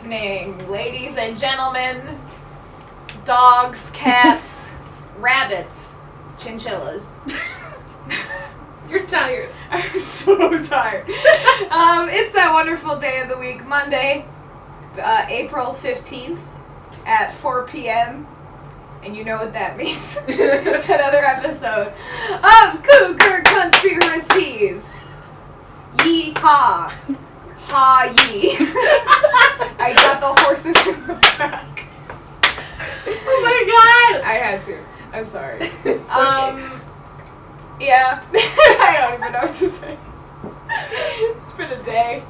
evening, ladies and gentlemen, dogs, cats, rabbits, chinchillas. You're tired. I'm so tired. It's that wonderful day of the week, Monday, April 15th at 4 p.m. And you know what that means. It's another episode of Cougar Conspiracies. Yee-haw. Ha-yee. I got the horses in the back. Oh my god! I had to. I'm sorry. It's okay. Yeah. I don't even know what to say. It's been a day.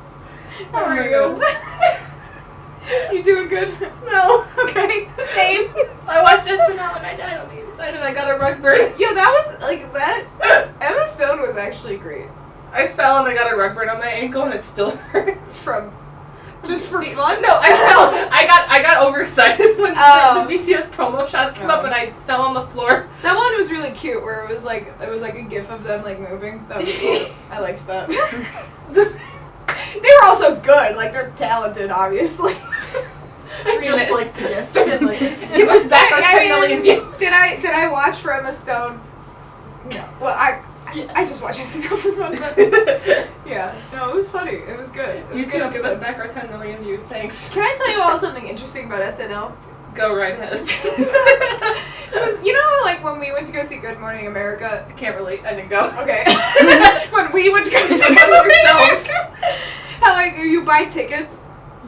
How are you? You doing good? No. Okay. Same. I watched SNL and I died on the inside and I got a rug burn. Yo, that was, like, that... Emma Stone was actually great. I fell and I got a rug burn on my ankle and it still hurts. Just for fun? No, I fell. I got overexcited when the BTS promo shots came up and I fell on the floor. That one was really cute where it was like a gif of them like moving. That was cool. I liked that. They were also good. Like, they're talented, obviously. I just like the gif. Give us back our 10 million views. Did I watch for Emma Stone? No. Well, I just watched SNL for fun, but yeah. No, it was funny. It was good. It was You a too, good give episode. us back our 10 million views, thanks. Can I tell you all something interesting about SNL? Go right ahead. So, you know how, like, when we went to go see Good Morning America... I can't relate, I didn't go. Okay. When we went to go see Good Morning America, how, like, you buy tickets,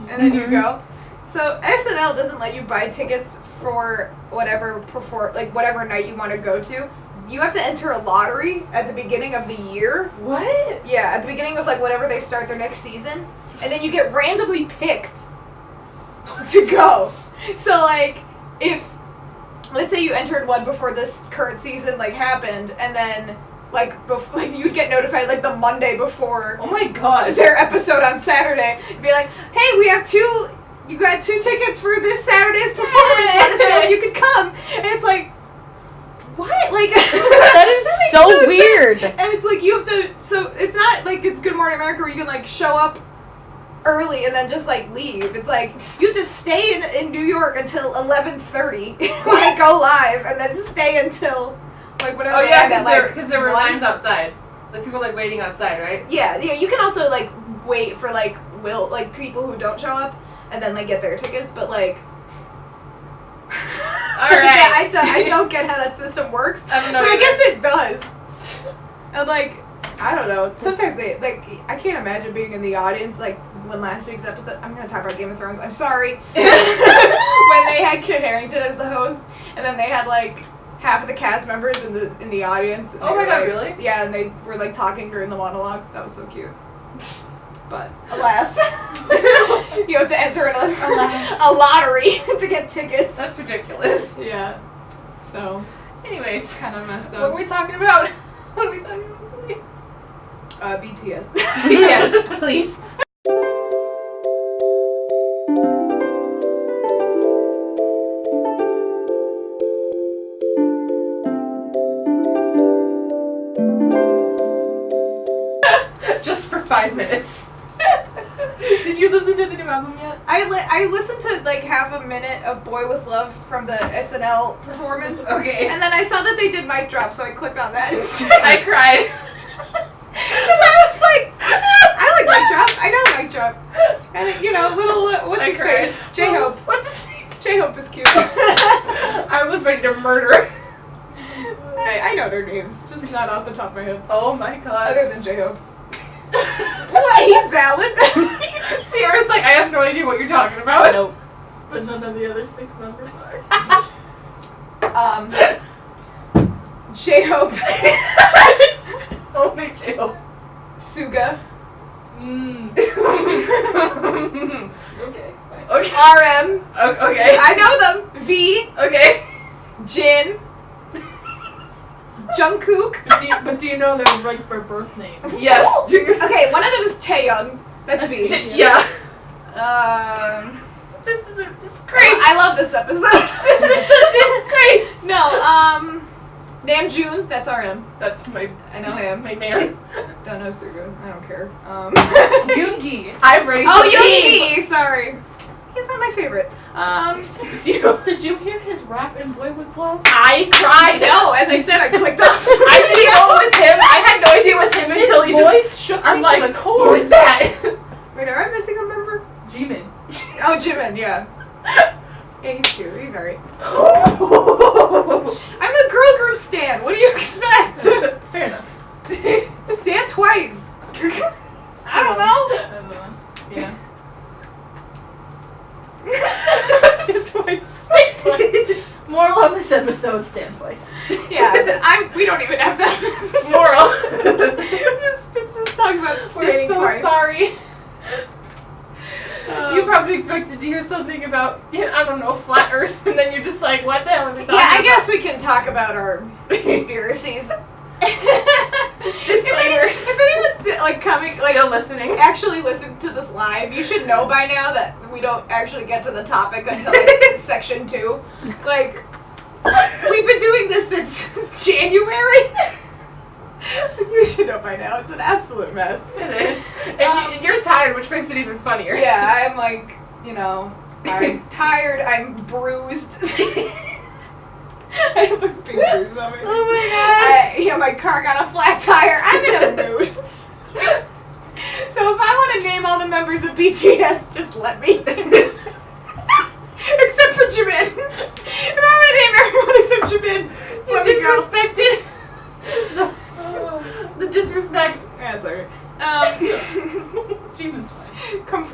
and then you go. So, SNL doesn't let you buy tickets for whatever whatever night you want to go to. You have to enter a lottery at the beginning of the year. What? Yeah, at the beginning of, like, whenever they start their next season. And then you get randomly picked to go. So, like, if, let's say you entered one before this current season, like, happened, and then, like, you'd get notified, like, the Monday before. Oh my god. Their episode on Saturday. It'd be like, hey, you got 2 tickets for this Saturday's performance. Let us know if you could come. And it's like, what? Like, that is so weird. Sense. And it's like, you have to, so it's not like it's Good Morning America where you can, like, show up early and then just, like, leave. It's like, you have to stay in New York until 11:30 when they go live, and then stay until, like, whatever. Oh, they yeah, end at, because there were 1. lines outside. Like, people, like, waiting outside, right? Yeah, you can also, like, wait for, like, people who don't show up, and then, like, get their tickets, but, like... Alright. I don't get how that system works, I don't know but I either. guess it does. And, like, I don't know, sometimes they, like, I can't imagine being in the audience, like, when last week's episode, I'm gonna talk about Game of Thrones, I'm sorry, when they had Kit Harington as the host, and then they had, like, half of the cast members in the audience. Oh my god, really? Yeah, and they were, like, talking during the monologue. That was so cute. But, alas, you have to enter in a lottery to get tickets. That's ridiculous. Yeah. So, Anyways, kind of messed what up. were we talking about? What are we talking about today? BTS. Yes, please. Just for 5 minutes. Did you listen to the new album yet? I listened to, like, half a minute of Boy With Love from the SNL performance. Okay. And then I saw that they did Mic Drop, so I clicked on that instead. I cried. Because I was like, I like Mic Drop. I know Mic Drop. And, you know, little, what's his face? J-Hope. What's his face? J-Hope is cute. I was ready to murder. I know their names, just not off the top of my head. Oh my god. Other than J-Hope. What? He's valid. Sierra's like, I have no idea what you're talking about. Nope. But none of the other 6 members are. J-Hope. Only J-Hope. Suga. Okay. Okay. RM. Okay. I know them. V. Okay. Jin. Jungkook. But do you know their birth name? Yes. Okay, one of them is Taeyong. That's V. Yeah. This is great. I love this episode. This is great. No, Namjoon, that's RM. That's my, I know him. my man. Don't know Suga. I don't care. Yoongi. I'm ready to Oh, leave. Yoongi! Sorry. He's not my favorite. Excuse you. Did you hear his rap in Boy With Love? I cried. No, as I said, I clicked off. I didn't know it was him. I had no idea it was him until he His voice shook I'm me like, to the who core. is that? Wait, am I missing a member? Jimin. Oh, Jimin, yeah. Yeah, he's cute. He's alright. I'm a girl group stan. What do you expect? Fair enough. Stan twice. I don't know. Yeah. Twice. Moral of this episode, stand twice. Yeah, we don't even have to have an episode. Moral. Let's just talk about We're standing so twice. sorry. You probably expected to hear something about, I don't know, flat Earth, and then you're just like, what the hell are they talking about? I guess we can talk about our conspiracies. If anyone's coming, Still listening. actually listen to this live, you should know by now that we don't actually get to the topic until section 2. Like, we've been doing this since January. You should know by now. It's an absolute mess. It is. And you're tired, which makes it even funnier. Yeah, I'm like, I'm tired, I'm bruised. I have a big bruise on me. Oh my god. My car got a flat tire. I'm in a mood. So if I want to name all the members of BTS, just let me. Except for Jimin. If I want to name everyone except Jimin, You let me go. disrespected the disrespect. That's alright. Jimin's fine.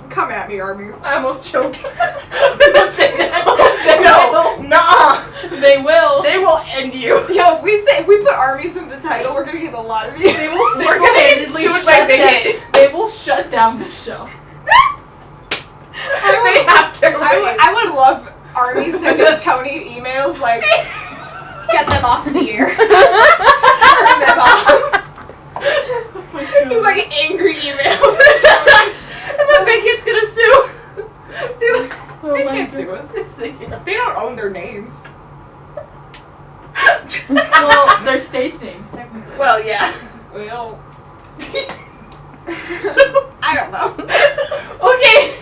Come at me, armies. I almost choked. Don't say that. No, nuh-uh. They will. They will end you. Yo, if we put armies in the title, we're gonna get a lot of views. They will We're gonna get single-handedly sued by shut Big down. Hit. They will shut down the show. They have their ways. I would love armies sending Tony emails like, get them off the air. Turn them off. Just like angry emails to Tony. And then Big Hit's gonna sue. They're like, They can't sue us. they can't. They don't own their names. Well, they're stage names, technically. Well, yeah. Well, I don't know. Okay.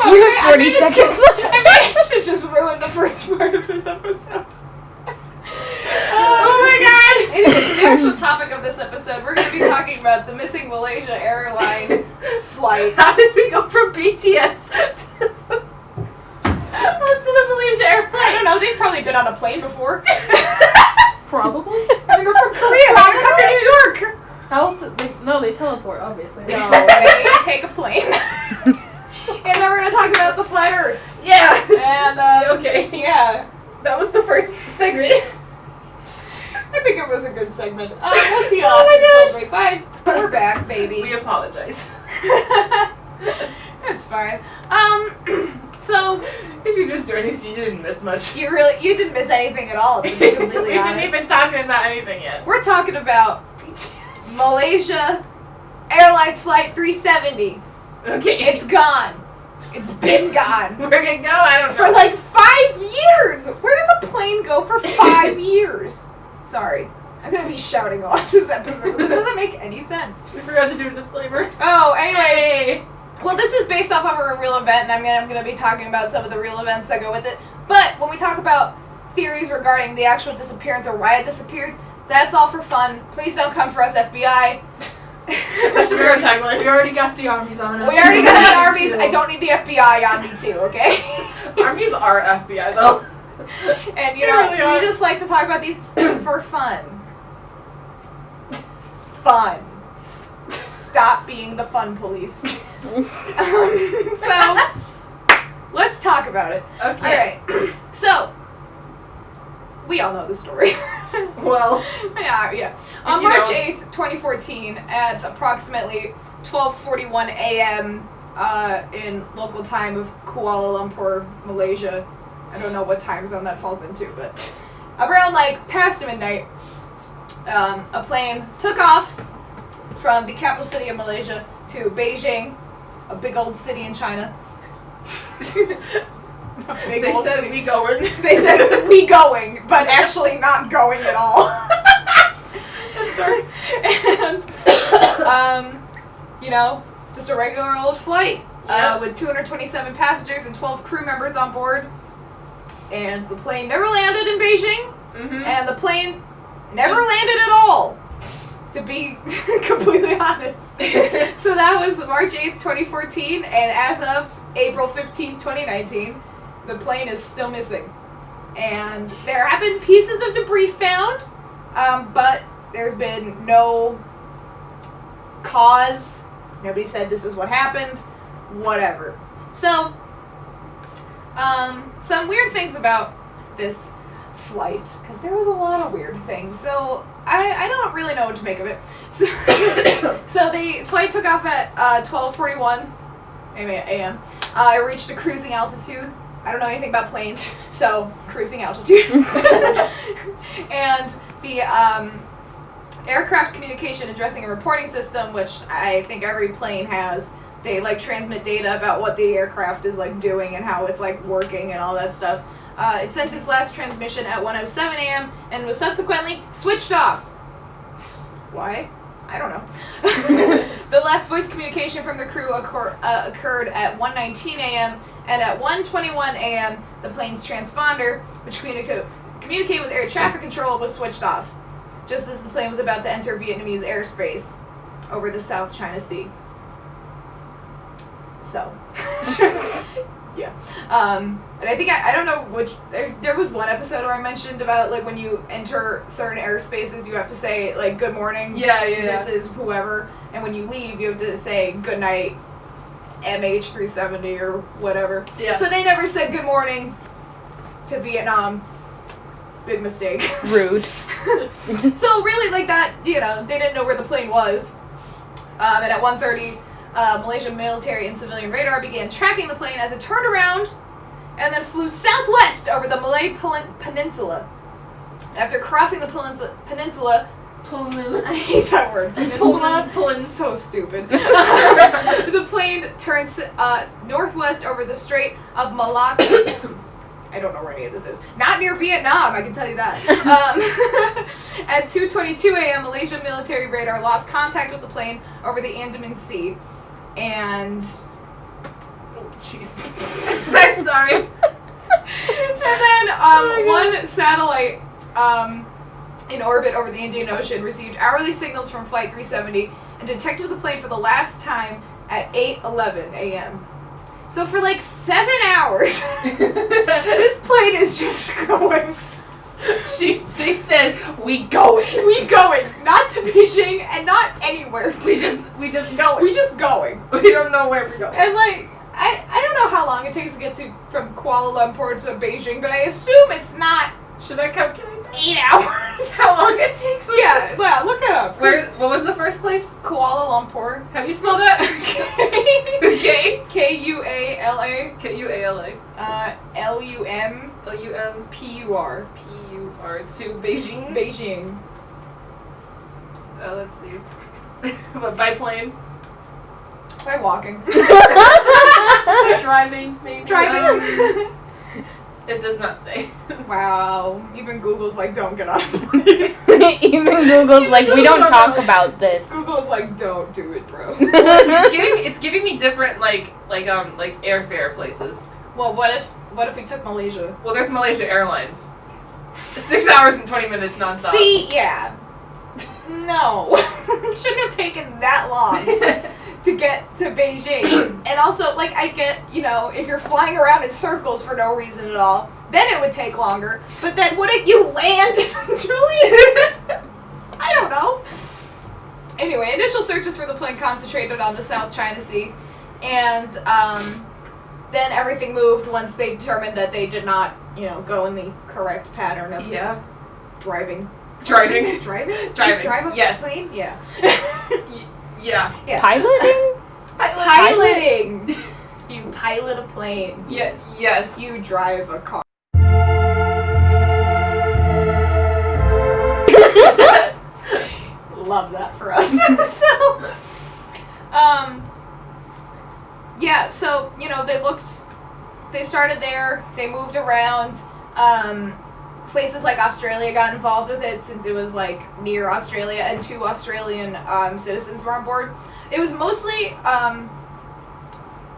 You have 40 seconds I should just ruin the first part of this episode. Oh my god. Anyway, so the actual topic of this episode, we're going to be talking about the missing Malaysia airline flight. How did we go from BTS to the Malaysia airplane? I don't know, they've probably been on a plane before. Probably. They go from Korea, they come to New York. How else did they teleport, obviously. No, they take a plane. And then we're going to talk about the flat Earth. Yeah. And, Okay. yeah. That was the first segment. I think it was a good segment. We'll see you all Oh my after gosh. the break. Bye. We're back, baby. We apologize. It's fine. So If you're just joining us, you didn't miss much. you didn't miss anything at all, to be We completely honest. didn't even talk about anything yet. We're talking about Malaysia Airlines Flight 370. Okay. It's gone. It's been gone. We're gonna go, I don't know. For like 5 years! Where does a plane go for 5 years? Sorry. I'm gonna be shouting a lot this episode because it doesn't make any sense. We forgot to do a disclaimer. Oh, anyway. Hey. Well, this is based off of a real event, and I'm gonna be talking about some of the real events that go with it. But when we talk about theories regarding the actual disappearance or why it disappeared, that's all for fun. Please don't come for us, FBI. That should be our tagline. We already got the armies on us. We already got the armies. I don't need the FBI on me too, okay? Armies are FBI though. And They really are. we just like to talk about these for fun. Fun. Stop being the fun police. So, let's talk about it. Okay. Alright. So, we all know the story. Well, Yeah. On You March know. 8th, 2014, at approximately 12:41 a.m. In local time of Kuala Lumpur, Malaysia. I don't know what time zone that falls into, but around past midnight, a plane took off from the capital city of Malaysia to Beijing, a big old city in China. A big they old said city. we going. They said we going, but actually not going at all. And just a regular old flight. with 227 passengers and 12 crew members on board. And the plane never landed in Beijing, and the plane never landed at all, to be completely honest. So that was March 8th, 2014, and as of April 15th, 2019, the plane is still missing. And there have been pieces of debris found, but there's been no cause. Nobody said this is what happened, whatever. So, some weird things about this flight, because there was a lot of weird things, so I don't really know what to make of it. So, so the flight took off at 12:41 a.m. It reached a cruising altitude. I don't know anything about planes, so cruising altitude. And the aircraft communication addressing and reporting system, which I think every plane has, they like transmit data about what the aircraft is like doing and how it's like working and all that stuff. It sent its last transmission at 1:07 a.m. and was subsequently switched off. Why? I don't know. The last voice communication from the crew occurred at 1:19 a.m. and at 1:21 a.m. the plane's transponder, which communicate with air traffic control, was switched off, just as the plane was about to enter Vietnamese airspace over the South China Sea. So, yeah. And I think, I don't know which, there was one episode where I mentioned about, like, when you enter certain airspaces, you have to say, like, good morning. Yeah. This is whoever. And when you leave, you have to say good night, MH370 or whatever. Yeah. So they never said good morning to Vietnam. Big mistake. Rude. So really, like that, you know, they didn't know where the plane was. And at 1:30, Malaysian military and civilian radar began tracking the plane as it turned around and then flew southwest over the Malay Peninsula. After crossing the peninsula, I hate that word. Peninsula. So stupid. The plane turns northwest over the Strait of Malacca. I don't know where any of this is. Not near Vietnam, I can tell you that. At 2:22 a.m., Malaysian military radar lost contact with the plane over the Andaman Sea. And... oh, jeez. I'm sorry. And then one satellite in orbit over the Indian Ocean received hourly signals from Flight 370 and detected the plane for the last time at 8:11 a.m. So for like 7 hours, this plane is just going. They said, we going. We going. Not to Beijing and not anywhere. We just going. We just going. We don't know where we're going. And like, I don't know how long it takes to get from Kuala Lumpur to Beijing, but I assume it's not. Should I calculate? 8 hours. How long it takes? Yeah, look it up. What was the first place? Kuala Lumpur. Have you spelled that? K. Kuala. Kuala. Lump. Lump. Pur to Beijing. Beijing. Let's see. But by plane? By walking. Driving, maybe. Driving. It does not say. Wow. Even Google's like, don't get on a plane. Even Google's like, we don't talk about this. Google's like, don't do it, bro. It's giving me different like airfare places. Well, what if we took Malaysia? Well, there's Malaysia Airlines. 6 hours and 20 minutes nonstop. See, yeah. No. Shouldn't have taken that long to get to Beijing. And also, like, I get, you know, if you're flying around in circles for no reason at all, then it would take longer. But then wouldn't you land eventually? I don't know. Anyway, initial searches for the plane concentrated on the South China Sea. And then everything moved once they determined that they did not, you know, go in the correct pattern of driving. Driving. You drive a plane? Yeah. Yeah. Piloting? Piloting. You pilot a plane. Yes. You drive a car. Love that for us. So, you know, they started there, they moved around, places like Australia got involved with it since it was like near Australia and 2 Australian citizens were on board. It was mostly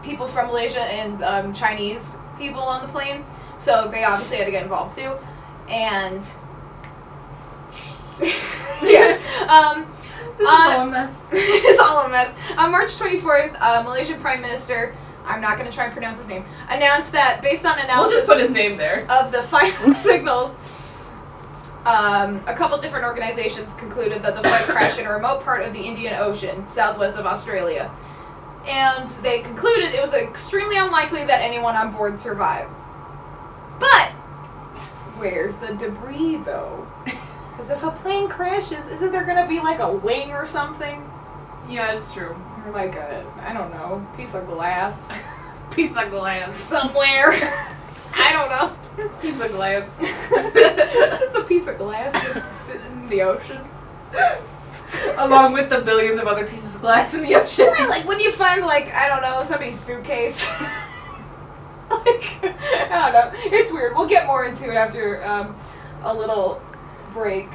people from Malaysia and Chinese people on the plane, so they obviously had to get involved too. And yeah, This is all a mess. it's all a mess. On March 24th, Malaysian Prime Minister, I'm not going to try and pronounce his name, announced that based on We'll analysis just put his name there. of the final signals, a couple different organizations concluded that the flight crashed in a remote part of the Indian Ocean, southwest of Australia. And they concluded it was extremely unlikely that anyone on board survived. But, where's the debris, though? Because if a plane crashes, isn't there going to be, like, a wing or something? Yeah, it's true. Or, like, a, I don't know, piece of glass Piece of glass. somewhere. I don't know. Piece of glass. Just a piece of glass just sitting in the ocean. Along with the billions of other pieces of glass in the ocean. Yeah, like when you find, like, I don't know, somebody's suitcase. Like, I don't know. It's weird. We'll get more into it after a little break,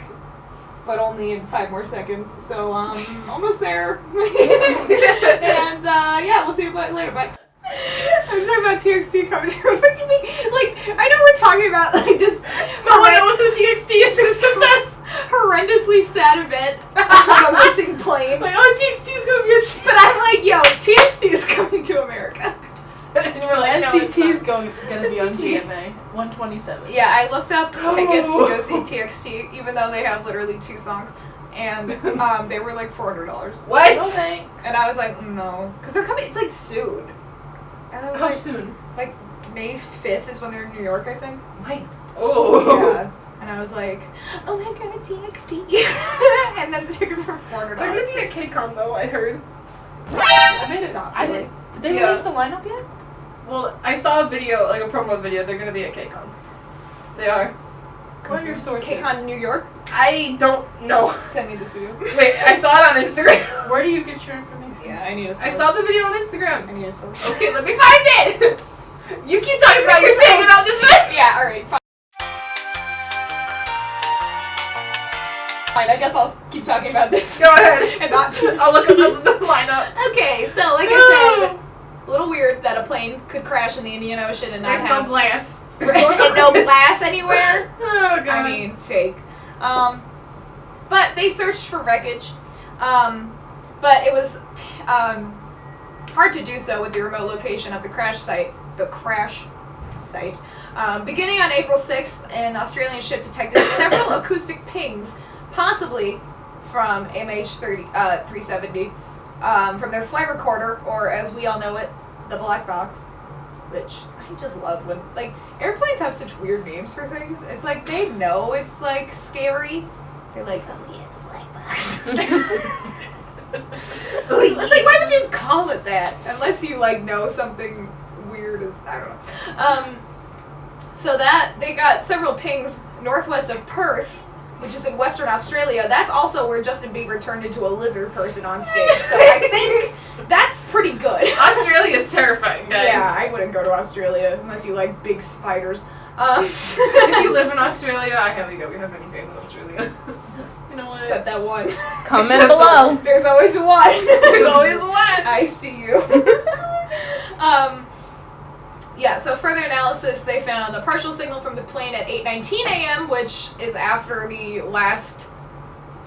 but only in 5 more seconds. So, almost there. And, yeah, we'll see you later. Bye. I was talking about TXT coming to me. Like, I know we're talking about, like, this No one knows what TXT is sometimes. horrendously sad event of a missing plane. Like, oh, TXT is gonna be a shit. But I'm like, yo, TXT is coming to America. And we're like, no, it's NCT is not. gonna be on GMA 127. Yeah, I looked up tickets to go see TXT, even though they have literally 2 songs, and they were like $400. What? No thanks. And I was like, no, because they're coming. It's like soon. And I was How like, soon? like May 5th is when they're in New York, I think. My. Oh. Yeah. And I was like, oh my god, TXT. And then the tickets were $400. They're gonna be at KCON though, I heard. I made it. Stop, I really. did they Yeah. release the lineup yet? Well, I saw a video, like a promo video. They're gonna be at KCON. They are. What are your sources? KCON New York. I don't know. Send me this video. Wait, I saw it on Instagram. Where do you get your information? Yeah, I need a source. I saw the video on Instagram. I need a source. Okay, let me find it. You keep talking about your thing, and I'll just. Yeah, alright, fine. Fine, I guess I'll keep talking about this. Go ahead. And not I'll look up the lineup. Okay, so like I said, a little weird that a plane could crash in the Indian Ocean and not There's no have glass. and no glass anywhere. Oh god. I mean, fake. But they searched for wreckage. But it was hard to do so with the remote location of the crash site. Beginning on April 6th, an Australian ship detected several acoustic pings, possibly from MH370, from their flight recorder, or as we all know it, the black box. Which I just love when, like, airplanes have such weird names for things. It's like they know it's like scary. They're like, oh yeah, the black box. It's like, why would you call it that unless you like know something weird as I don't know. So that they got several pings northwest of Perth, which is in Western Australia. That's also where Justin Bieber turned into a lizard person on stage. So I think that's pretty good. Australia is terrifying, guys. Yeah, I wouldn't go to Australia unless you like big spiders. If you live in Australia, I highly doubt we have any fans in Australia. You know what? Except that one. Comment below. There's always one. There's always one. I see you. Yeah, so further analysis, they found a partial signal from the plane at 8:19 a.m., which is after the last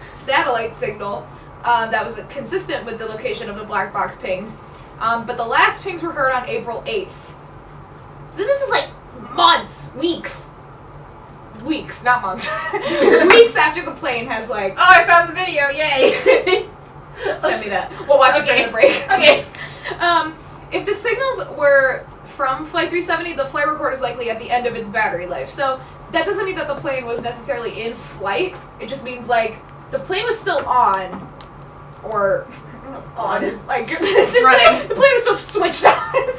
satellite signal that was consistent with the location of the black box pings. But the last pings were heard on April 8th. So this is like months, weeks, not months. Weeks after the plane has like... Oh, I found the video, yay! Send me that. We'll watch it during the break. Okay. If the signals were from Flight 370, the flight recorder is likely at the end of its battery life. So that doesn't mean that the plane was necessarily in flight. It just means like the plane was still on, or I don't know if on is like Running. The plane was still switched on.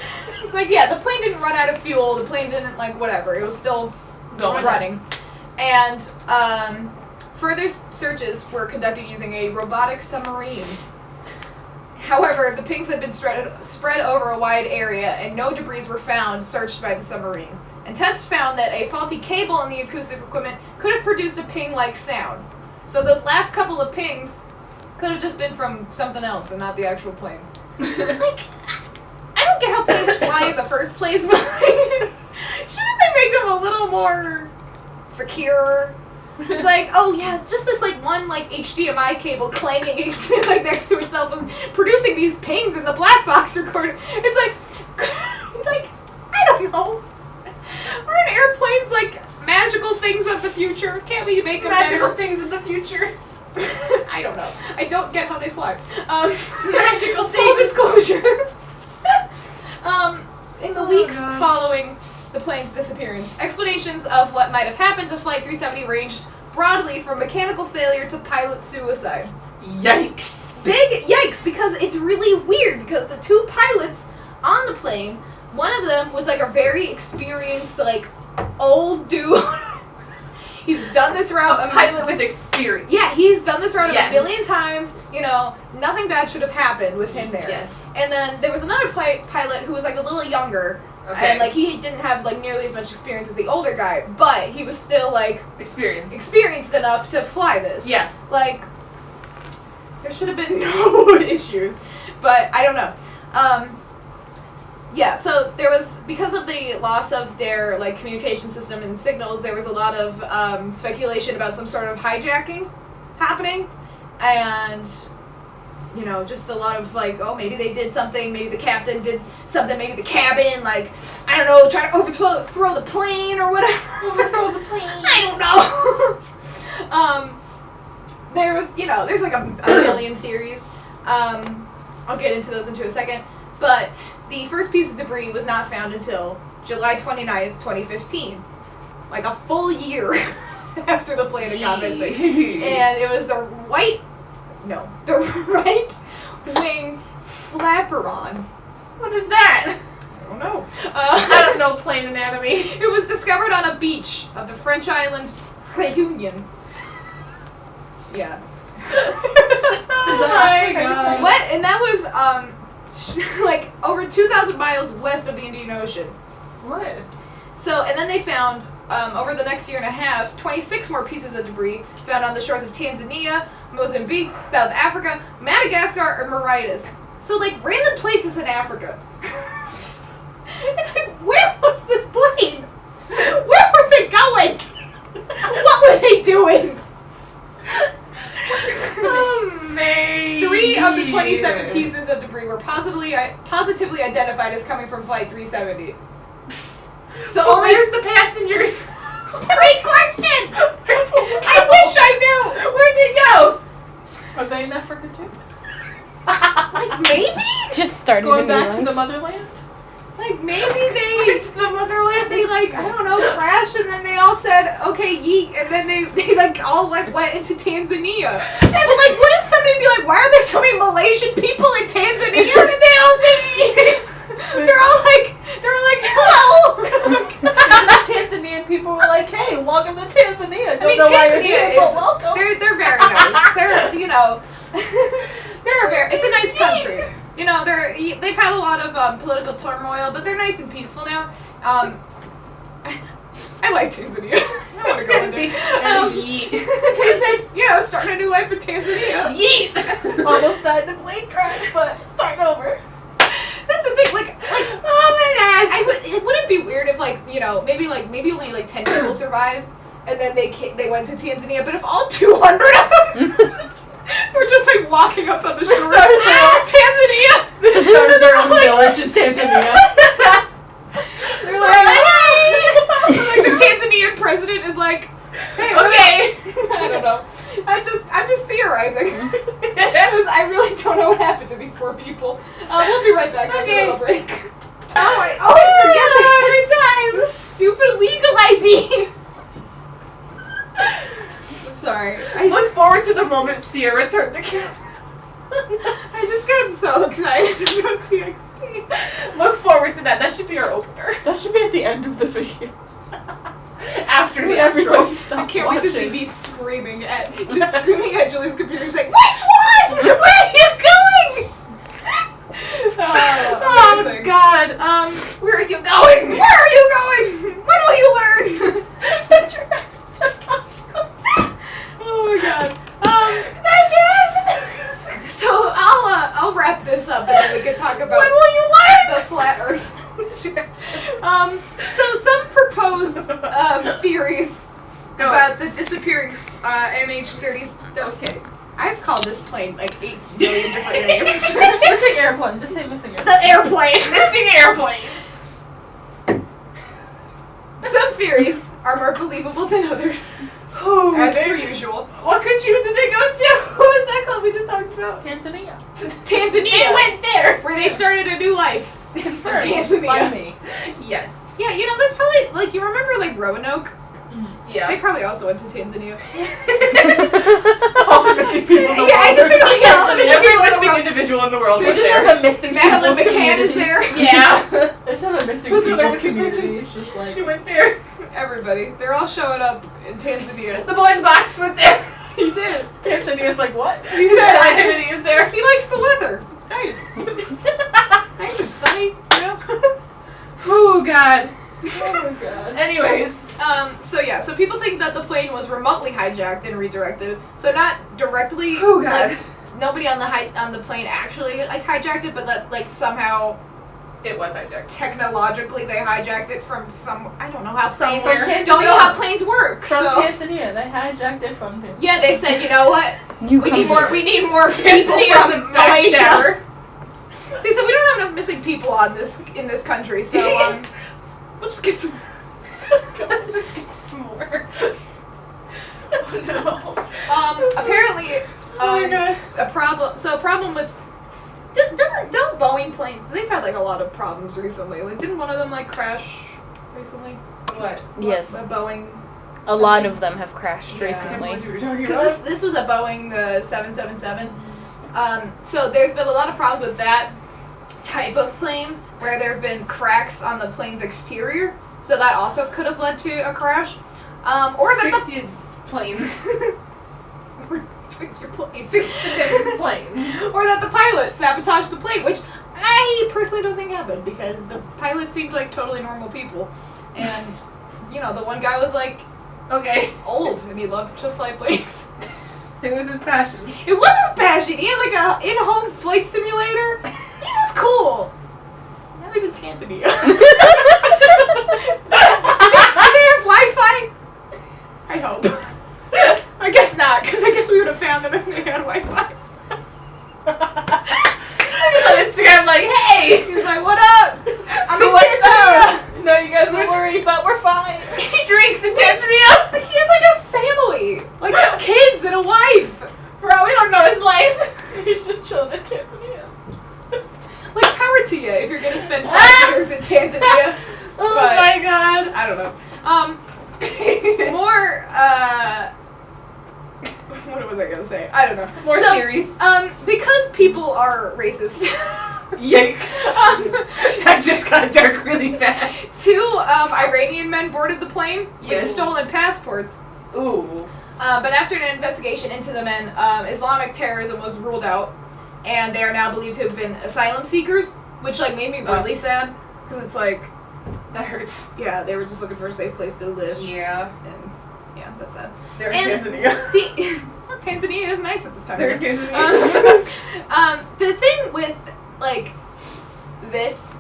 Like yeah, the plane didn't run out of fuel. The plane didn't like whatever. It was still running. And further searches were conducted using a robotic submarine. However, the pings had been spread over a wide area, and no debris were found searched by the submarine. And tests found that a faulty cable in the acoustic equipment could have produced a ping-like sound. So those last couple of pings could have just been from something else and not the actual plane. Like, I don't get how planes fly in the first place, but like, shouldn't they make them a little more secure? It's like, oh yeah, just this like one like HDMI cable clanging like next to itself was producing these pings in the black box recorder. It's like I don't know. Aren't airplanes like magical things of the future? Can't we make them Magical better? things in the future. I don't know. I don't get how they fly. Magical Full things. disclosure. In the weeks God. following the plane's disappearance, explanations of what might have happened to Flight 370 ranged broadly from mechanical failure to pilot suicide. Yikes. Big yikes, because it's really weird, because the two pilots on the plane, one of them was like a very experienced, like, old dude. He's done this route A pilot with experience. Yeah, he's done this route Yes. a million times. You know, nothing bad should have happened with him there. Yes. And then there was another pilot who was like a little younger, Okay. and like he didn't have like nearly as much experience as the older guy, but he was still like Experience. experienced enough to fly this. Yeah. Like, there should have been no issues, but I don't know. Yeah, so there was, because of the loss of their like communication system and signals, there was a lot of speculation about some sort of hijacking happening, and you know, just a lot of like, oh, maybe they did something, maybe the captain did something, maybe the cabin, like, I don't know, try to overthrow the plane or whatever. Overthrow the plane. I don't know. There was, you know, there's like a million theories. I'll get into those into a second. But the first piece of debris was not found until July 29th, 2015. Like a full year after the plane had gone missing. And it was the right wing flaperon. What is that? I don't know. I don't know plane anatomy. It was discovered on a beach of the French island Réunion. Yeah. Oh my god. What? And that was like over 2,000 miles west of the Indian Ocean. What? So, and then they found over the next year and a half 26 more pieces of debris found on the shores of Tanzania, Mozambique, South Africa, Madagascar, and Mauritius. So like random places in Africa. It's like, where was this plane? Where were they going? What were they doing? Amazing. 3 of the 27 pieces of debris were positively identified as coming from Flight 370. So Well, only where's the passengers? Great question! I wish I knew! Where'd they go? Are they in Africa too? Like, maybe? Just starting Going a new back to life. the motherland? Like, maybe they, It's the motherland. they like, I don't know, crashed and then they all said, okay, yeet, and then they like, all like, went into Tanzania. But like, wouldn't somebody be like, why are there so many Malaysian people in Tanzania? And they all said yeet! They're all like, hello! Tanzanian people were like, hey, welcome to Tanzania. I mean, Don't know why you're Tanzania here, is, but welcome. they're very nice. They're, you know, it's a nice country. You know, they've had a lot of political turmoil, but they're nice and peaceful now. I like Tanzania. I want to go in there. Yeet. They said, you know, start a new life in Tanzania. Yeet. Almost died in a plane crash, but start over. That's the thing, like, Oh my god. it wouldn't be weird if, like, you know, maybe only like 10 people survived, and then they went to Tanzania. But if all 200 of them were just like walking up on the shores of Tanzania, They just started their own village in Tanzania. they're like, like the Tanzanian president is like, hey, Okay. I don't know. I'm just theorizing. Because I really don't know what happened to these poor people. We'll be right back after a Okay. little break. Oh, I always forget this stupid legal ID. I'm sorry. I Look forward to the moment Sierra turned the camera. just got so excited about TXT. Look forward to that. That should be our opener. That should be at the end of the video. After the When outro. everybody I stopped can't wait to see watching. me screaming at Julia's computer. He's like, which one? Where are you going? Oh Amazing. god. Where are you going? Where are you going? When will you learn? Oh my god. So I'll wrap this up and then we can talk about When will you learn? the flat So some proposed theories Go. about the disappearing MH30s. Okay, I've called this plane like 8 million different names. Missing airplane. Just say missing airplane. The airplane. Missing airplane. Some theories are more believable than others, Oh, as per usual. what country did they go to? What was that called? We just talked about. Tanzania. Tanzania, They went there. where they started a new life. Confirmed. Tanzania. By me. Yes. Yeah, you know that's probably like you remember like Roanoke. They Yeah. probably also went to Tanzania. All the missing people. in the Yeah, I world just think are like all the missing Every people in the missing world. individual in the world They was just there. have a missing Madeline people's McCann is community. there. Yeah. They just have a missing Who's the people's missing person? community. It's just like. She went there. Everybody, they're all showing up in Tanzania. The boy in the box went there. He did. Tanzania's like, what? He The said activity is there. he likes the weather. It's nice. Nice and sunny, you know. Oh God. Oh my god. Anyways. So people think that the plane was remotely hijacked and redirected. So not directly. Oh, God. Like, nobody on the plane actually like hijacked it, but that like somehow It was hijacked. technologically they hijacked it from some. I don't know how planes. Somewhere. Don't know how planes work. From so Tanzania. They hijacked it from Tanzania. yeah, they said, you know what? You We come need more. here. We need more people Tanzania's from a Malaysia. backstabber. They said we don't have enough missing people in this country, so we'll just get some. Let's just get some more. Oh no. Apparently, Oh my God. a problem with don't Boeing planes? They've had like a lot of problems recently. Like, didn't one of them like crash recently? What? Yes. A Boeing. A lot of them have crashed Yeah. recently. Because this was a Boeing 777. So there's been a lot of problems with that type of plane where there have been cracks on the plane's exterior. So that also could have led to a crash. Or that Fix your planes. fix your planes. Fix the damn planes. Or that the pilot sabotaged the plane, which I personally don't think happened because the pilot seemed like totally normal people. And, you know, the one guy was like Okay. old and he loved to fly planes. It was his passion. It was his passion. He had like a in-home flight simulator. He was cool. Now he's in Tanzania. Do they have Wi-Fi? I hope. I guess not, because I guess we would have found them if they had Wi-Fi. On Instagram, like, hey! He's like, what up? I'm in What's Tanzania. No, you guys don't worry, but we're fine. He drinks in Tanzania! Like, he has like a family. Like kids and a wife. Bro, we don't know his life. He's just chilling in Tanzania. Like, power to you if you're going to spend 5 years in Tanzania. Oh But- my God. I don't know. More, what was I gonna say? I don't know. More So, theories. Because people are racist. Yikes. That just got dark really fast. 2 Iranian men boarded the plane with Yes. stolen passports. Ooh. But after an investigation into the men, Islamic terrorism was ruled out, and they are now believed to have been asylum seekers, which like made me really sad because it's like, That hurts. yeah, they were just looking for a safe place to live, Yeah. and yeah, that's sad. They're in And Tanzania. Well, Tanzania is nice at this time. They're of in year. Tanzania. The thing with like this,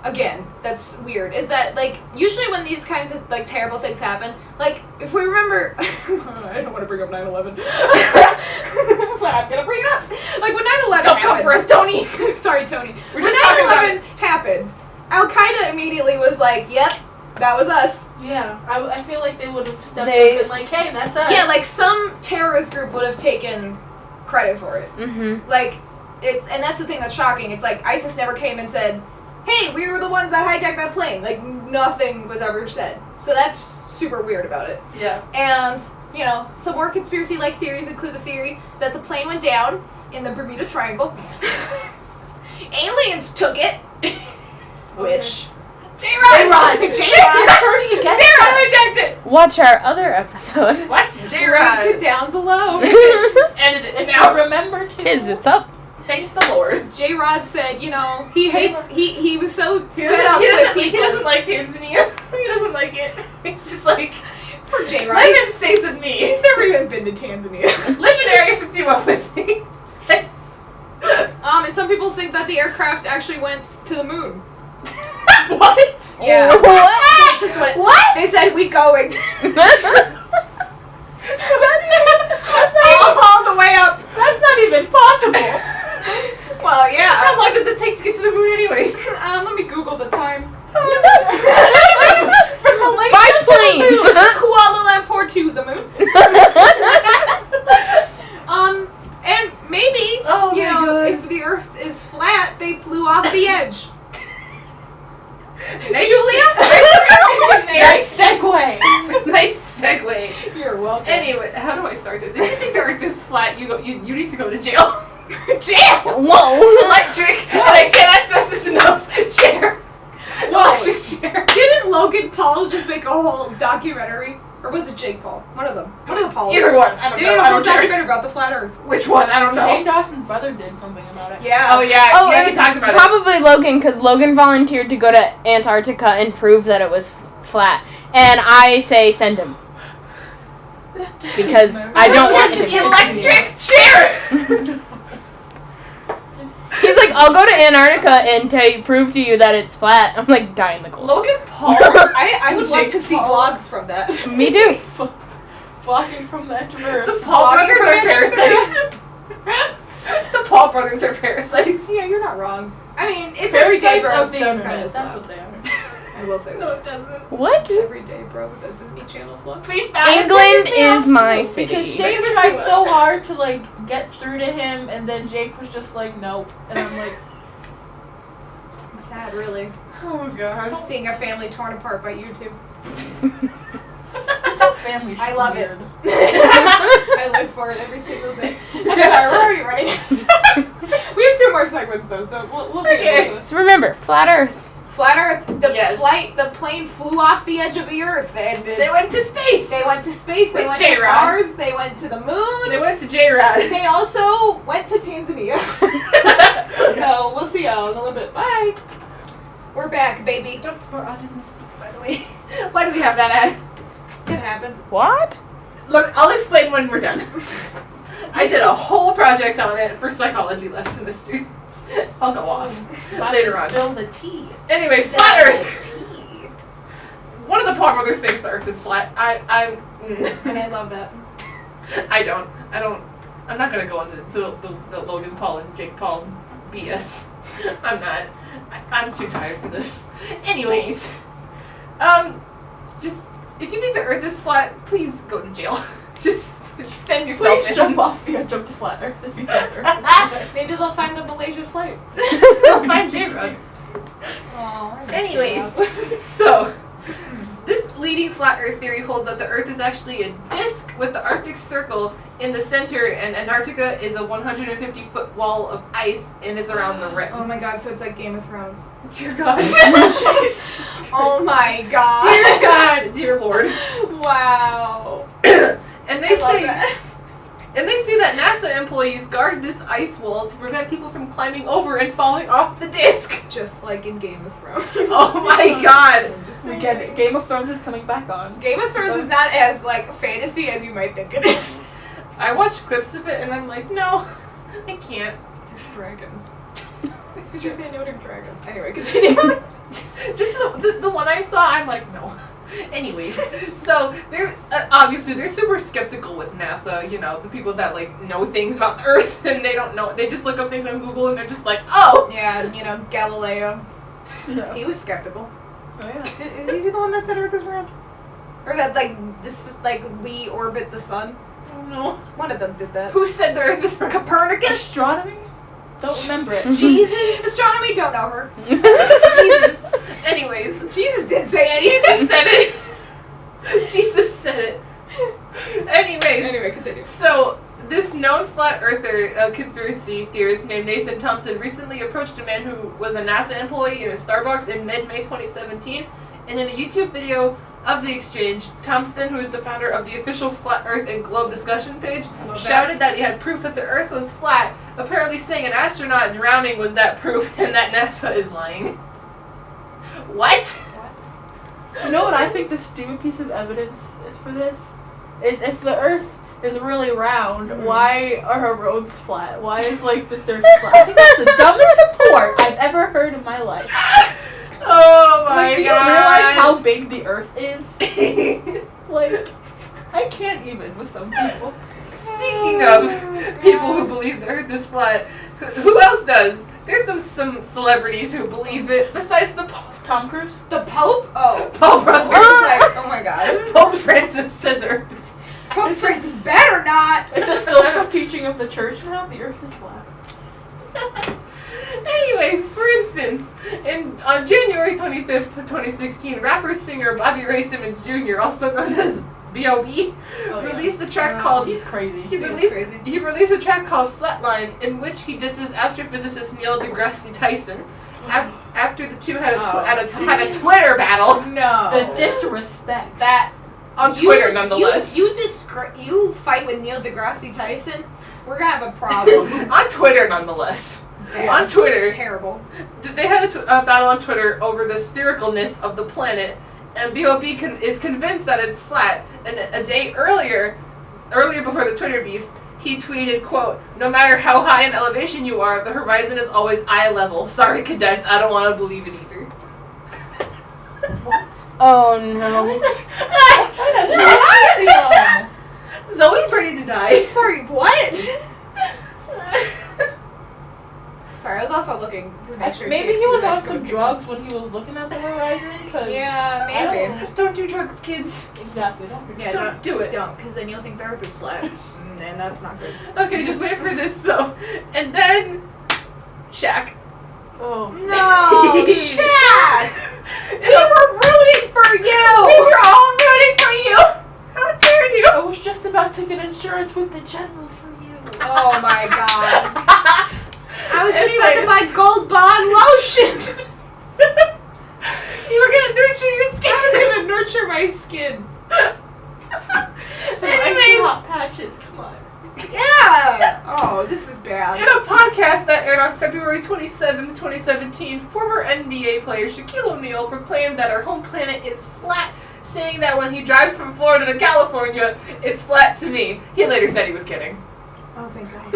again, that's weird, is that like usually when these kinds of like terrible things happen, like if we remember, I don't want to bring up 9/11, but I'm gonna bring it up. Like when 9/11 Don't happened. come for us, Tony. Sorry, Tony. We're When just talking about 9/11 happened, Al Qaeda immediately was like, "Yep, that was us." Yeah, I feel like they would have stepped They- up and like, hey, that's us. Yeah, like some terrorist group would have taken credit for it. Mm-hmm. Like, and that's the thing that's shocking. It's like ISIS never came and said, "Hey, we were the ones that hijacked that plane." Like, nothing was ever said. So that's super weird about it. Yeah. And, you know, some more conspiracy-like theories include the theory that the plane went down in the Bermuda Triangle. Aliens took it. Which... J-Rod! J-Rod! J-Rod rejected! Watch our other episode. What? Link it J-Rod. down below. Edited it If now. you remember to. Tis, it's up. Thank the Lord. J-Rod said, you know, he hates... He was so He fed up doesn't, with he people. doesn't like Tanzania. He doesn't like it. He's just like, Poor J-Rod. Life stays with me. He's never even been to Tanzania. Live in Area 51 with me. And some people think that the aircraft actually went to the moon. Yeah. What? They just went, what? They said, we going. all the way up. That's not even possible. Well, yeah. How long does it take to get to the moon anyways? Let me Google the time. From Malaysia By to plane. the moon. Kuala Lumpur to the moon. And maybe, Oh you my know, God. if the Earth is flat, they flew off the edge. Nice Julia? Nice segue. Nice segue. You're welcome. Anyway, how do I start this? If you think the Earth is flat, you need to go to jail. Jail! Whoa. Electric. And I cannot stress this enough. Chair. Electric chair. Didn't Logan Paul just make a whole documentary? Or was it Jake Paul? One of them. One of the Pauls. Either one. I don't They know. made a I whole don't care. documentary about the flat Earth. Which one? I don't know. Shane Dawson's brother did something about it. Yeah. Oh yeah. Oh, yeah, it he was talked about it. probably Logan, because Logan volunteered to go to Antarctica and prove that it was flat. And I say send him. Because I don't want him. Electric chair. He's like, I'll go to Antarctica and prove to you that it's flat. I'm like, die in the cold. Logan Paul. I would love Jake to see Paul. vlogs from that. Me too. Walking from the edge of Earth. The Paul Walking brothers from are Antarctica. parasites. The Paul brothers are parasites. Yeah, you're not wrong. I mean, it's everyday, Parasites bro. of the Does internet. kind of That's slap. what they are. I will say No, that. it doesn't. What? Everyday, bro, with the Disney Channel vlog. Please stop. England is my city. Because Shane Never tried sue so us. hard to like get through to him, and then Jake was just like, nope. And I'm like, It's sad, really. Oh god. Seeing a family torn apart by YouTube. it's not family. I shit love weird. it. I live for it every single day. I'm sorry, we're already running out of time. We have 2 more segments though, so we'll be Okay. able to. So remember, flat Earth. Flat Earth, Yes. the plane flew off the edge of the Earth, and They went to space. they went to space, they With went to J-Rod. Mars, they went to the moon, They went to J-Rod. they also went to Tanzania. So we'll see y'all in a little bit. Bye. We're back, baby. Don't support Autism Speaks, by the way. Why do we have that ad? It happens. What? Look, I'll explain when we're done. I did a whole project on it for psychology last semester. I'll go off About later to on. Spill the tea. Anyway, flat Earth. One of the Paul brothers thinks the Earth is flat. And I love that. I don't. I'm not gonna go into the Logan Paul and Jake Paul BS. I'm not. I'm too tired for this. Anyways, just if you think the Earth is flat, please go to jail. Just send yourself Please in. jump off the edge of the flat Earth if you think Earth is flat. Maybe they'll find the Malaysia Flight. They'll find J-Rod. Anyways, so this leading flat Earth theory holds that the Earth is actually a disk with the Arctic Circle in the center, and Antarctica is a 150-foot wall of ice, and it's around the rim. Oh my god, so it's like Game of Thrones. Dear God. Oh my god. Dear God, dear Lord. Wow. And they I love say that. and they say that NASA employees guard this ice wall to prevent people from climbing over and falling off the disc. Just like in Game of Thrones. Oh my God. We get it. Game of Thrones is coming back on. Game of Thrones is not as like fantasy as you might think it is. I watched clips of it and I'm like, no, I can't. There's dragons. Did you say no to dragons? Anyway, continue. Just the one I saw, I'm like, no. Anyway, so they're obviously they're super skeptical with NASA. You know, the people that like know things about the Earth and they don't know. They just look up things on Google and they're just like, oh. Yeah, you know, Galileo. Yeah. He was skeptical. Oh, yeah. Is he the one that said Earth is round? Or that like this is like we orbit the sun? I don't know. One of them did that. Who said the Earth is round? Copernicus? Astronomy? Don't remember it. Jesus. Astronomy, don't know her. Jesus. Anyways, Jesus did say anything. Jesus said it. Jesus said it. Anyways, Anyway, continue. so this known flat earther conspiracy theorist named Nathan Thompson recently approached a man who was a NASA employee in a Starbucks in mid-May 2017, and in a YouTube video of the exchange, Thompson, who is the founder of the official Flat Earth and Globe discussion page, shouted that he had proof that the Earth was flat, apparently saying an astronaut drowning was that proof and that NASA is lying. What? You know what I think the stupid piece of evidence is for this? Is if the Earth is really round, why are our roads flat? Why is like the surface flat? I think that's the dumbest report I've ever heard in my life. Oh my Like, do you God. big the Earth is? Like, I can't even with some people. Speaking of people who believe the Earth is flat, who else does? There's some celebrities who believe it besides the Pope. Tom Cruise? The Pope? Oh. Pope brother. I was like, oh my god. Pope Francis said the Earth is flat. Pope Francis better not! It's a social teaching of the church now. The Earth is flat. Anyways, for instance, on January 25th, 2016, rapper singer Bobby Ray Simmons Jr., also known as B.O.B., released a track called... He's crazy. He released a track called Flatline, in which he disses astrophysicist Neil deGrasse Tyson after the two had a Twitter battle. No. The disrespect. That... On Twitter, nonetheless. You fight with Neil deGrasse Tyson, we're gonna have a problem. On Twitter, nonetheless. Yeah. On Twitter. Terrible. They had a battle on Twitter over the sphericalness of the planet, and B.O.B. is convinced that it's flat. And a day earlier before the Twitter beef, he tweeted, quote, "No matter how high in elevation you are, the horizon is always eye level. Sorry, cadets, I don't want to believe it either." What? Oh no. Zoe's ready to die. I'm sorry, what? Sorry, I was also looking to make sure. Maybe THC he was on actually some drugs when he was looking at the horizon. Cause Yeah, maybe. Don't do drugs, kids. Exactly. Don't do Yeah, Don't do it. Don't, because then you'll think the Earth is flat, and that's not good. Okay, just wait for this though. And then, Shaq. Oh. No, Shaq! We were rooting for you! We were all rooting for you! How dare you! I was just about to get insurance with the general for you. Oh my god. I was just about to Anyways. buy Gold Bond lotion! You were gonna nurture your skin! I was gonna nurture my skin. Some icy hot patches. Come on. Yeah! Oh, this is bad. In a podcast that aired on February 27, 2017, former NBA player Shaquille O'Neal proclaimed that our home planet is flat, saying that when he drives from Florida to California, it's flat to me. He later said he was kidding. Oh, thank god.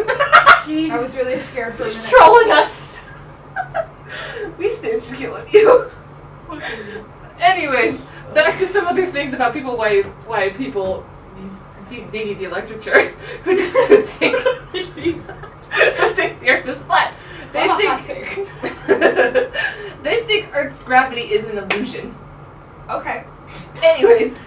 Jeez. I was really scared for a He's minute. trolling us. We stand Shaquille O'Neal. Anyways, back to some other things about people, why people, they need the electric chair, who just think, who think the Earth is flat. They What a hot think, take. they think Earth's gravity is an illusion. Okay. Anyways,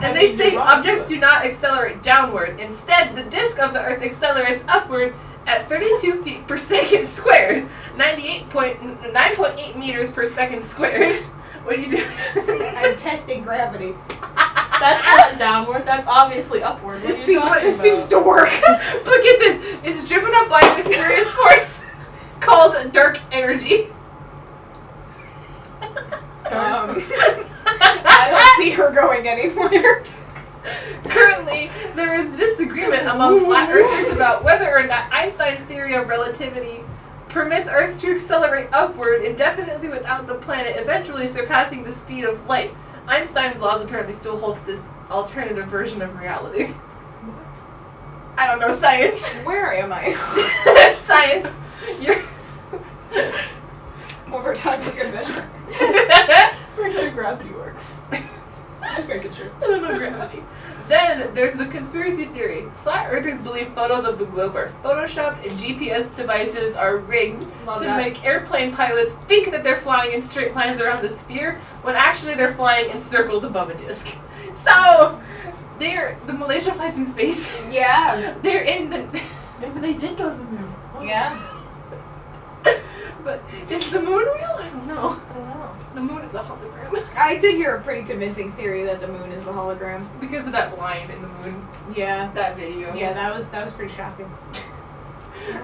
and they mean, say you're wrong, objects but- do not accelerate downward. Instead, the disk of the Earth accelerates upward at 32 feet per second squared, 9.8 meters per second squared. What are you doing? I'm testing gravity. That's not downward. That's obviously upward. This What are you talking seems about? to work. Look at this. It's driven up by a mysterious force called dark energy. I don't see her going anywhere. Currently, there is disagreement among flat earthers about whether or not Einstein's theory of relativity permits Earth to accelerate upward indefinitely without the planet eventually surpassing the speed of light. Einstein's laws apparently still hold to this alternative version of reality. I don't know, science. Where am I? Science. You're One more time for good measure. Pretty sure gravity works. Just making sure. I don't know gravity. Then there's the conspiracy theory. Flat earthers believe photos of the globe are photoshopped and GPS devices are rigged Love to that. make airplane pilots think that they're flying in straight lines around the sphere when actually they're flying in circles above a disc. So, the Malaysia Flight's in space. Yeah. They're in the... Maybe they did go to the moon. Oh. Yeah. But is the moon real? I don't know. I don't know. The moon is a hologram. I did hear a pretty convincing theory that the moon is the hologram. Because of that line in the moon, Yeah. that video. Yeah, that was pretty shocking.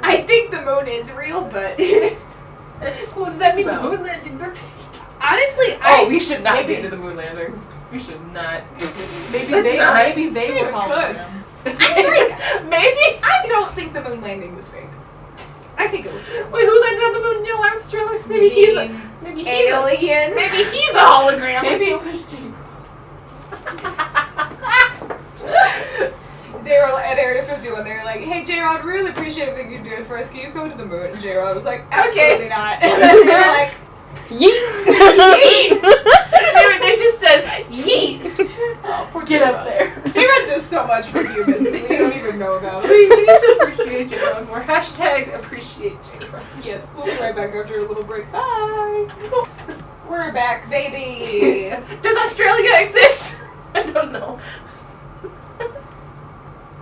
I think the moon is real, but Well, does that mean the Well. moon landings are fake? honestly, We should not maybe- get into the moon landings. We should not. Maybe Let's they not. maybe they Maybe were we could. holograms. Maybe? I don't think the moon landing was fake. I think it was real. Wait, who landed on the moon? Neil Armstrong? Maybe he's a alien. maybe he's a hologram. Maybe it was Jane. They were at Area 51. They were like, "Hey, J-Rod, really appreciate everything you're doing for us. Can you go to the moon?" And J-Rod was like, "Absolutely not." And then they were like, Yeet. They just so much for humans we don't even know about. We need to appreciate J-Ron more. Hashtag appreciate J-Ron. Yes, we'll be right back after a little break. Bye. We're back, baby. Does Australia exist? I don't know.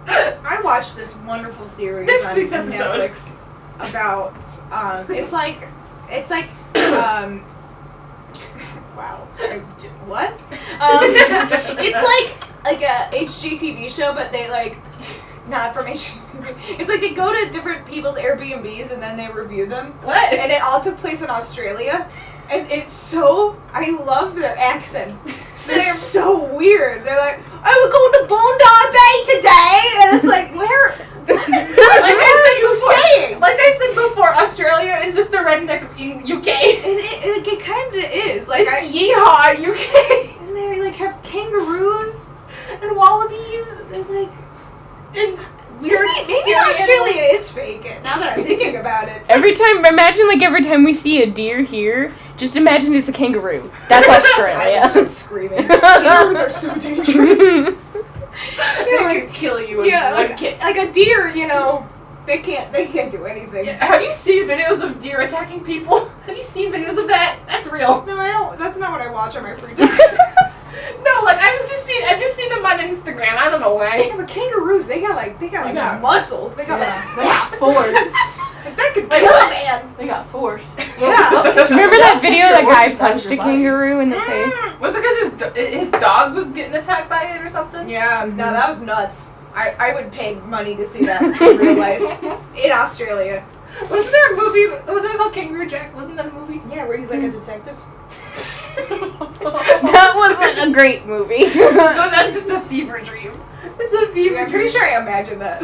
I watched this wonderful series Next on week's episode. Netflix about it's like wow. What? It's like a HGTV show, but they like not from HGTV. It's like they go to different people's Airbnbs and then they review them. What? And it all took place in Australia. And it's so, I love their accents. They're so weird. They're like, we're going to Bondi Bay today. And it's like, where? What are you saying? Like I said before, Australia is just a redneck in UK. It kind of is. Like, It's yeehaw, UK. and they like have kangaroos. And wallabies. They're like, And weird maybe scary Australia animals. is fake. Now that I'm thinking about it. It's Every time we see a deer here, just imagine it's a kangaroo. That's I Australia. would start screaming. Kangaroos are so dangerous. They could kill you in Yeah, one like, kick. like a deer, you know, they can't do anything. Have you seen videos of deer attacking people? Have you seen videos of that? That's real. No, I don't. That's not what I watch on my free time. No, like I've just seen them on Instagram. I don't know why. Yeah, but kangaroos, they got got- muscles. They got They got force. like that could Like, kill what? a man. They got force. Yeah. Remember that video the guy Inside punched your a body. kangaroo in the face? Was it because his dog was getting attacked by it or something? Yeah. No, that was nuts. I would pay money to see that in real life in Australia. Wasn't there a movie? Wasn't it called Kangaroo Jack? Wasn't that a movie? Yeah, where he's like a detective. That wasn't a great movie. No, that's just a fever dream. It's a fever I'm dream. pretty sure I imagined that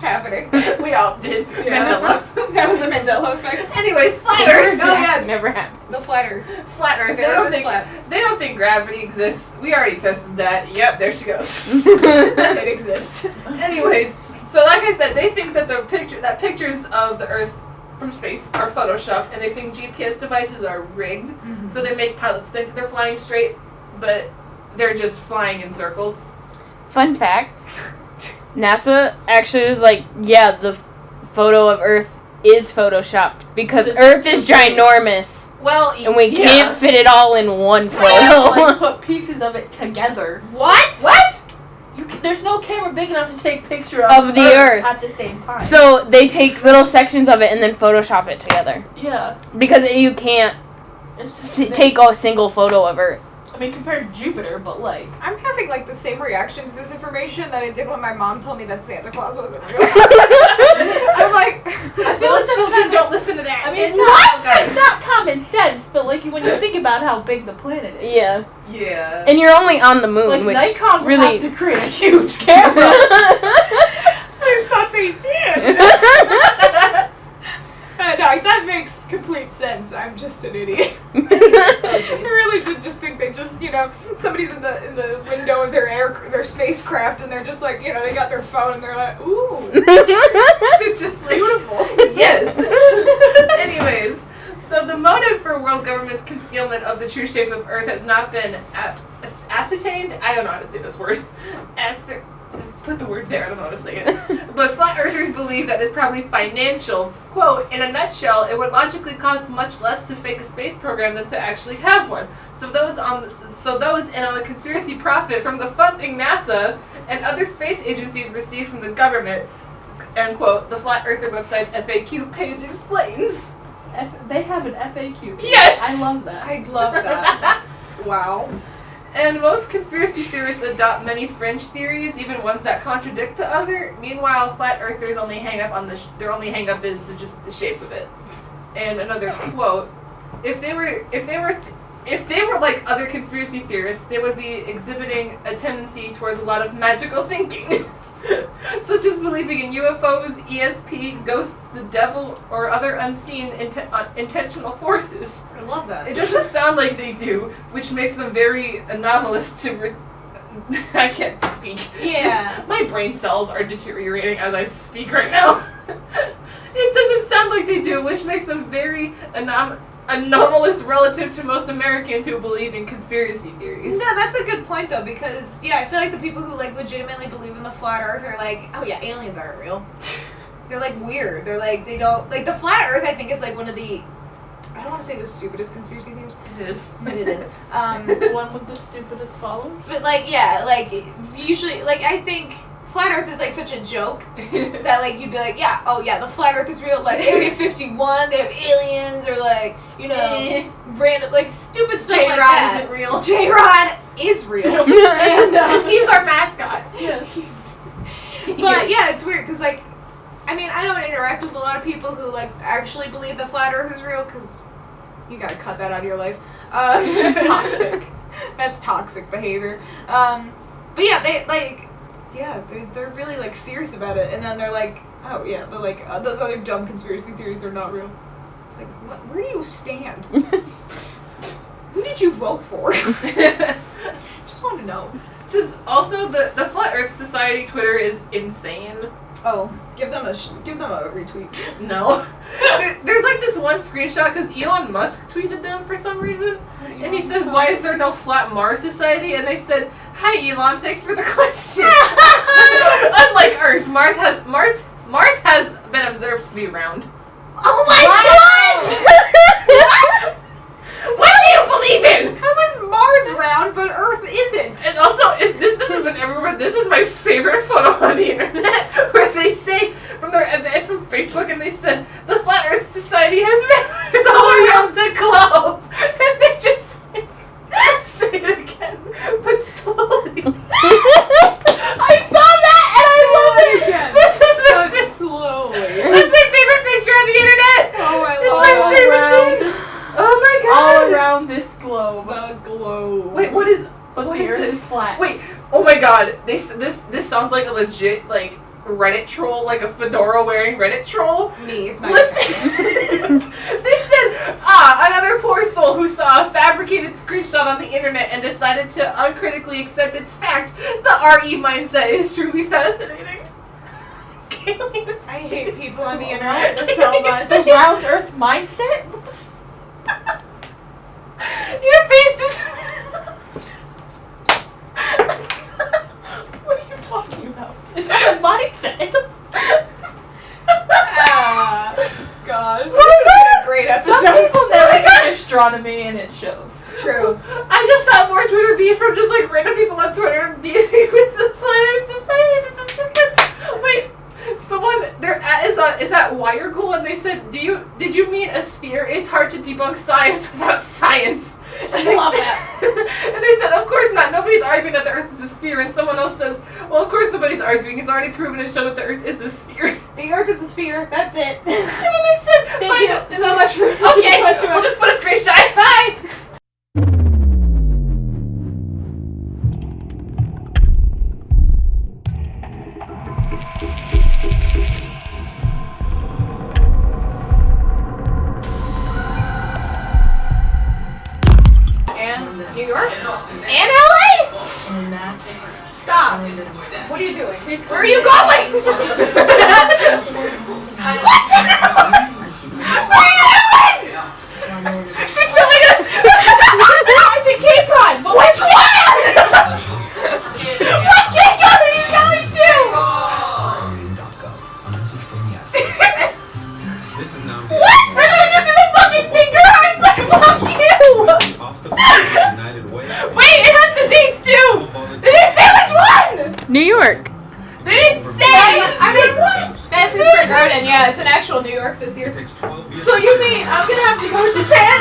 happening. We all did. Yeah. Mandela. That was a Mandela effect. Anyways, flat Earth. Oh yes. Never happened. The flat Earth. Flat Earth. The Earth is flat. They don't think gravity exists. We already tested that. Yep, there she goes. It exists. Anyways, so like I said, they think that pictures of the Earth from space are photoshopped, and they think GPS devices are rigged. So they make pilots think that they're flying straight, but they're just flying in circles. Fun fact, NASA actually was like, yeah, the photo of Earth is photoshopped because Earth is ginormous Well, and we yeah. can't fit it all in one Like, photo. put pieces of it together. What? What? There's no camera big enough to take a picture Of the Earth. at the same time. So they take little sections of it and then Photoshop it together Yeah. because you can't It's just take a single photo of Earth. I mean, compared to Jupiter, but like. I'm having like the same reaction to this information that I did when my mom told me that Santa Claus wasn't real. I'm like, I feel like that's children kind don't of. listen to that. I mean, It's it's not common sense, but like when you think about how big the planet is. Yeah, Yeah. and you're only on the moon, Like which Nikon would really. have to create a huge camera. I thought they did. No, that makes complete sense. I'm just an idiot. I really did just think they just, you know, somebody's in the window of their spacecraft and they're just like, you know, they got their phone and they're like, ooh, It's just like, beautiful. Yes. Anyways, so the motive for world government's concealment of the true shape of Earth has not been ascertained. I don't know how to say this word. Just put the word there. I don't know how to say it. But flat earthers believe that it's probably financial. Quote, in a nutshell, it would logically cost much less to fake a space program than to actually have one. So those in on the conspiracy profit from the funding NASA and other space agencies receive from the government. End quote. The Flat Earther website's FAQ page explains. They have an FAQ. Yes! I love that. I love that. Wow. And most conspiracy theorists adopt many fringe theories, even ones that contradict the other. Meanwhile, flat earthers only hang up on their only hang up is just the shape of it. And another quote: if they were like other conspiracy theorists, they would be exhibiting a tendency towards a lot of magical thinking. Such as believing in UFOs, ESP, ghosts, the devil, or other unseen intentional forces. I love that. It doesn't sound like they do, which makes them very anomalous to I can't speak. Yeah. My brain cells are deteriorating as I speak right now. It doesn't sound like they do, which makes them very anomalous relative to most Americans who believe in conspiracy theories. No, that's a good point though, because yeah, I feel like the people who like legitimately believe in the flat Earth are like, oh yeah, aliens aren't real. They're like weird. They're like they don't like the flat Earth. I think is like one of the, I don't want to say the stupidest conspiracy theories. It is. But it is. The one with the stupidest followers. But like yeah, like usually like I think flat Earth is like such a joke that like you'd be like, yeah, oh yeah, the flat Earth is real. Like Area 51, they have aliens, or like you know random like stupid stuff like J-Rod that. isn't real. J-Rod is real, and He's our mascot. Yeah. but yeah, it's weird because like. I mean, I don't interact with a lot of people who, like, actually believe the flat Earth is real, because you gotta cut that out of your life. Toxic. That's toxic behavior. But yeah, they're really, like, serious about it, and then they're like, oh, yeah, but, like, those other dumb conspiracy theories, they're not real. It's like, where do you stand? Who did you vote for? Just want to know. Just also, the Flat Earth Society Twitter is insane. Oh, give them a retweet. No. There's like this one screenshot because Elon Musk tweeted them for some reason. And he says, why is there no Flat Mars Society? And they said, hi Elon, thanks for the question. Unlike Earth, Mars has been observed to be round. Oh my god! What do you believe in? How is Mars round but Earth isn't? And also, if this has been everywhere. This is my favorite photo on the internet, where they say from Facebook, and they said the Flat Earth Society has members all around the globe, and they just say it again, but slowly. I saw that and I love it. Again. This is my Slowly. That's my favorite picture on the internet. Oh, I It's love my it. favorite thing. Oh my god. All around this globe. The globe. Wait, what is? But what the is Earth this? is flat. Wait, oh my god, this sounds like a legit, like, Reddit troll, like a fedora wearing Reddit troll. Me, it's my Listen! They said, another poor soul who saw a fabricated screenshot on the internet and decided to uncritically accept its fact. The RE mindset is truly fascinating. I hate people on the internet so much. The round Earth mindset? What the Your face just... What are you talking about? It's not a mindset. It's a. God. This has been a great episode. Some people never take astronomy and it shows. True. I just found more Twitter beef from just like random people on Twitter beefing with the Flat Earth Society. This is too good. Wait, someone is at Wiregool, and they said, did you mean a sphere? It's hard to debunk science without science. And I love that. And they said, of course not. Nobody's arguing that the Earth is a sphere. And someone else says, well, of course nobody's arguing. It's already proven and shown that the Earth is a sphere. The Earth is a sphere. That's it. And then they said, Thank you so much for listening Okay, to us. we'll just put a screenshot. Bye. And New York? And LA? Stop. What are you doing? Where are you going? What? Where are you going? She's filming us. I think Cape Cod. Which one? What Cape Cod are you going to? What? We're going to do the fucking finger hearts like fuck you. Wait, it has the dates too. They didn't say which one. New York. They didn't say. I mean, Madison Square Garden. Yeah, it's an actual New York this year. So you mean I'm gonna have to go to Japan